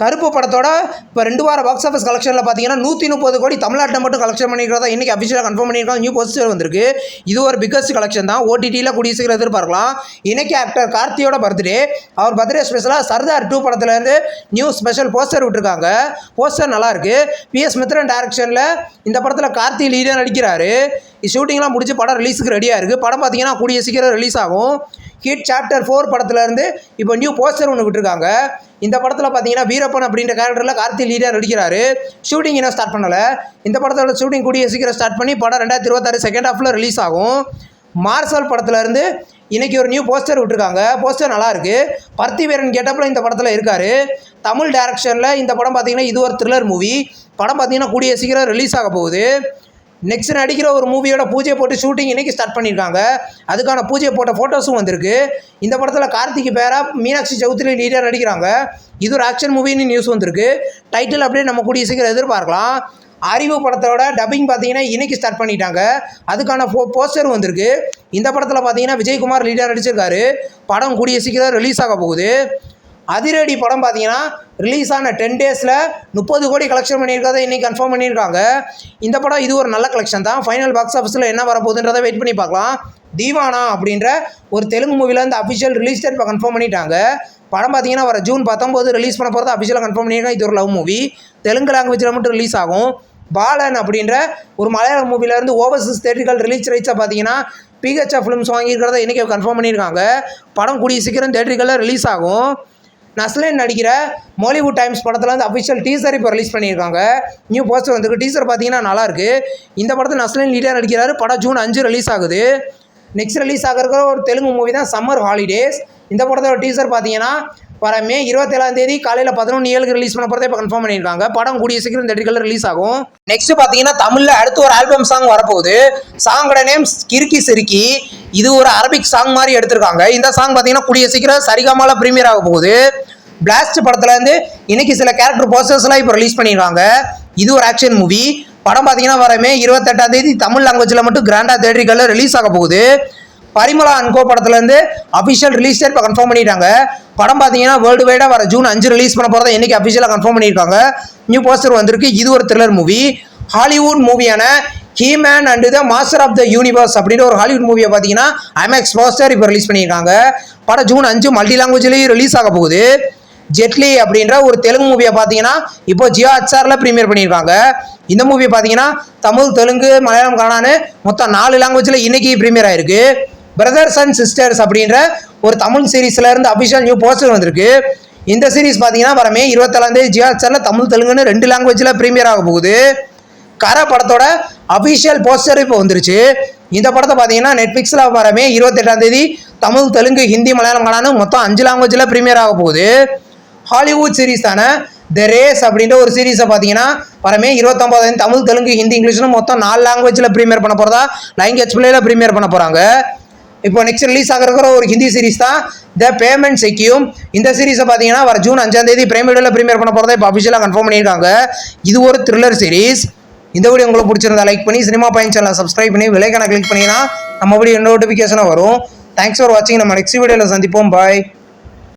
கருப்பு படத்தோட இப்போ 2 வார பாக்ஸ் ஆஃபீஸ் கலெக்ஷனில் பார்த்தீங்கன்னா 130 கோடி தமிழ்நாட்டில் மட்டும் கலெக்ஷன் பண்ணிக்கிறதா இன்றைக்கி அஃபிஷியலாக கன்ஃபார்ம் பண்ணியிருக்காங்க. நியூ போஸ்டர் வந்திருக்கு. இது ஒரு பிக்கஸ்ட் கலெக்ஷன் தான். ஓடிடியில் கூடிய சீக்கிரம் எதிர்பார்க்கலாம். இன்றைக்கி ஆக்டர் கார்த்தியோட பர்த்டே. அவர் பர்த்டே ஸ்பெஷலாக சர்தார் 2 படத்துலேருந்து நியூ ஸ்பெஷல் போஸ்டர் விட்டுருக்காங்க. போஸ்டர் நல்லாயிருக்கு. PS மித்ரன் டைரக்ஷனில் இந்த படத்தில் கார்த்தி லீடர் நடிக்கிறாரு. ஷூட்டிங்லாம் முடிச்சு படம் ரிலீஸுக்கு ரெடியாக இருக்குது. படம் பார்த்தீங்கன்னா கூடிய சீக்கிரம் ரிலீஸ் ஆகும். ஹிட் சாப்டர் 4 படத்துலேருந்து இப்போ நியூ போஸ்டர் ஒன்று விட்டுருக்காங்க. இந்த படத்தில் பார்த்தீங்கன்னா வீரப்பன் அப்படின்ற கேரக்டரில் கார்த்தி லீடர் நடிக்கிறாரு. ஷூட்டிங் இன்னும் ஸ்டார்ட் பண்ணலை. இந்த படத்தோட ஷூட்டிங் கூடிய சீக்கிரம் ஸ்டார்ட் பண்ணி படம் 2026 செகண்ட் ஹாஃபில் ரிலீஸ் ஆகும். மார்சல் படத்துலேருந்து இன்றைக்கி ஒரு நியூ போஸ்டர் விட்டுருக்காங்க. போஸ்டர் நல்லாயிருக்கு. பர்த்திவீரன் கெட்டப்பில் இந்த படத்தில் இருக்கார். தமிழ் டைரக்ஷனில் இந்த படம் பார்த்தீங்கன்னா இது ஒரு த்ரில்லர் மூவி. படம் பார்த்தீங்கன்னா கூடிய சீக்கிரம் ரிலீஸ் ஆக போகுது. நெக்ஸ்ட் நடிக்கிற ஒரு மூவியோட பூஜை போட்டு ஷூட்டிங் இன்றைக்கி ஸ்டார்ட் பண்ணியிருக்காங்க. அதுக்கான பூஜை போட்ட ஃபோட்டோஸும் வந்திருக்கு. இந்த படத்தில் கார்த்திக்கு பேராக மீனாட்சி சௌத்ரி லீடர் நடிக்கிறாங்க. இது ஒரு ஆக்ஷன் மூவின்னு நியூஸ் வந்திருக்கு. டைட்டில் அப்படியே நம்ம கூடிய சீக்கிரம் எதிர்பார்க்கலாம். அறிவு படத்தோட டப்பிங் பார்த்தீங்கன்னா இன்றைக்கி ஸ்டார்ட் பண்ணிட்டாங்க. அதுக்கான போஸ்டரும் வந்திருக்கு. இந்த படத்தில் பார்த்தீங்கன்னா விஜயகுமார் லீடர் நடிச்சிருக்காரு. படம் கூடிய சீக்கிரம் ரிலீஸ் ஆக போகுது. அதிரடி படம் பார்த்தீங்கன்னா ரிலீஸ் ஆன 10 டேஸில் 30 கோடி கலெக்ஷன் பண்ணியிருக்காத இன்றைக்கி கன்ஃபார்ம் பண்ணியிருக்காங்க. இந்த படம் இது ஒரு நல்ல கலெக்ஷன் தான். ஃபைனல் பாக்ஸ் ஆஃபீஸில் என்ன வரப்போகுதுன்றதை வெயிட் பண்ணி பார்க்கலாம். தீவானா அப்படின்ற ஒரு தெலுங்கு மூவியில் இந்த அஃபிஷியல் ரிலீஸ் டேட் இப்போ கன்ஃபார்ம் பண்ணிட்டாங்க. படம் பார்த்தீங்கன்னா வர ஜூன் 19 ரிலீஸ் பண்ண போகிறது அஃபிஷியலாக கன்ஃபார்ம் பண்ணியிருக்காங்க. இது ஒரு லவ் மூவி. தெலுங்கு லாங்குவேஜில் மட்டும் ரிலீஸ் ஆகும். பாலன் அப்படின்ற ஒரு மலையாளம் மூவிலேருந்து ஓவர்சீஸ் தேட்டர்கள் ரிலீஸ் ரைட்ஸை பார்த்தீங்கன்னா PHF ஃபிலிம்ஸ் வாங்கியிருக்கிறத இன்றைக்கி கன்ஃபார்ம் பண்ணியிருக்காங்க. படம் கூடிய சீக்கிரம் தேட்டர்களில் ரிலீஸ் ஆகும். நஸ்லின் நடிக்கிற மாலிவுட் டைம்ஸ் படத்தில் வந்து அஃபிஷியல் டீசர் இப்போ ரிலீஸ் பண்ணியிருக்காங்க. நியூ போஸ்டர் வந்துருக்கு. டீசர் பார்த்தீங்கன்னா நல்லாயிருக்கு. இந்த படத்தில் நஸ்லின் லீடர் நடிக்கிறாரு. படம் ஜூன் 5 ரிலீஸ் ஆகுது. நெக்ஸ்ட் ரிலீஸ் ஆகிற ஒரு தெலுங்கு மூவி தான் சம்மர் ஹாலிடேஸ். இந்த படத்தோட டீசர் பார்த்தீங்கன்னா வர மே 27 காலையில் 11:07 ரிலீஸ் பண்ண போகிறத இப்போ கன்ஃபார்ம் பண்ணியிருக்காங்க. படம் கூடிய சீக்கிரம் தேட்டர்களில் ரிலீஸ் ஆகும். நெக்ஸ்ட் பார்த்தீங்கன்னா தமிழில் அடுத்து ஒரு ஆல்பம் சாங் வரப்போகுது. சாங்கோட நேம் கிறுக்கி சிறுக்கி. இது ஒரு அரபிக் சாங் மாதிரி எடுத்திருக்காங்க. இந்த சாங் பார்த்தீங்கன்னா கூடிய சீக்கிரம் சரிகமால ப்ரீமியர் ஆக போகுது. பிளாஸ்ட் படத்துலேருந்து இன்னைக்கு சில கேரக்டர் போஸ்டர்ஸ்லாம் இப்போ ரிலீஸ் பண்ணியிருக்காங்க. இது ஒரு ஆக்ஷன் மூவி. படம் பார்த்தீங்கன்னா வர மே 28 தமிழ் லாங்குவேஜில் மட்டும் கிராண்டாக தேட்டர்களில் ரிலீஸ் ஆக போகுது. பரிமளா அன்கோ படத்துலேருந்து அஃபிஷியல் ரிலீஸ் டேட் இப்போ கன்ஃபார்ம் பண்ணிட்டாங்க. படம் பார்த்தீங்கன்னா வேர்ல்டு வைடாக வர ஜூன் 5 ரிலீஸ் பண்ண போகிறத இன்றைக்கி அஃபிஷியலாக கன்ஃபார்ம் பண்ணியிருக்காங்க. நியூ போஸ்டர் வந்திருக்கு. இது ஒரு த்ரில்லர் மூவி. ஹாலிவுட் மூவியான He Man and the master of the universe அப்படின்ற ஒரு ஹாலிவுட் மூவியை பார்த்தீங்கன்னா IMAX போஸ்டர் இப்போ ரிலீஸ் பண்ணியிருக்காங்க. படம் ஜூன் 5 மல்டி லாங்குவேஜ்லேயும் ரிலீஸ் ஆக போகுது. ஜெட்லி அப்படின்ற ஒரு தெலுங்கு மூவியை பார்த்தீங்கன்னா இப்போ ஜியோ ஹாட்ஸ்டாரில் ப்ரீமியர் பண்ணியிருக்காங்க. இந்த மூவியை பார்த்தீங்கன்னா தமிழ், தெலுங்கு, மலையாளம், கன்னடான்னு மொத்தம் 4 லாங்குவேஜில் இன்றைக்கி ப்ரீமியர் ஆயிருக்கு. பிரதர்ஸ் அண்ட் சிஸ்டர்ஸ் அப்படின்ற ஒரு தமிழ் சீரீஸ்ல இருந்து அஃபிஷியல் நியூ போஸ்டர் வந்திருக்கு. இந்த சீரீஸ் பார்த்தீங்கன்னா வர மே 27 ஜியோ ஹாட்ஸ்டாரில் தமிழ், தெலுங்குன்னு 2 லாங்குவேஜில் ப்ரீமியர் ஆக போகுது. கர படத்தோட அஃபிஷியல் போஸ்டர் இப்போ வந்துருச்சு. இந்த படத்தை பார்த்தீங்கன்னா நெட்ஃப்ளிக்ஸில் வர மே 28 தமிழ், தெலுங்கு, ஹிந்தி, மலையாளம், கன்னடான்னு மொத்தம் 5 லாங்குவேஜில் ப்ரீமியர் ஆக போகுது. ஹாலிவுட் சீரீஸ் தானே த ரேஸ் அப்படின்ற ஒரு சீரீஸை பார்த்தீங்கன்னா வர மே 29 தமிழ், தெலுங்கு, ஹிந்தி, இங்கிலீஷ்னு மொத்தம் 4 லாங்குவேஜில் ப்ரீமியர் பண்ண போகிறதா 9HPல ப்ரீமியர் பண்ண போகிறாங்க. இப்போ நெக்ஸ்ட் ரிலீஸ் ஆகிற ஒரு ஹிந்தி சீரீஸ் தான் த பேமெண்ட் செக்யூம். இந்த சீரீஸை பார்த்தீங்கன்னா வர ஜூன் 5 பிரைம் வீடியோவில் ப்ரீமியர் பண்ண போகிறதா இப்போ அஃபிஷியலாக கன்ஃபார்ம் பண்ணியிருக்காங்க. இது ஒரு த்ரில்லர் சீரீஸ். இந்த வீடியோ உங்களுக்கு பிடிச்சிருந்தா லைக் பண்ணி சினிமா பாயிண்ட் சேனலை சப்ஸ்கிரைப் பண்ணி விலைக்கான கிளிக் பண்ணிங்கன்னா நம்ம வீடியோ நோட்டிஃபிகேஷனாக வரும். தேங்க்ஸ் ஃபார் வாட்சிங். நம்ம நெக்ஸ்ட் வீடியோவில் சந்திப்போம். பாய்.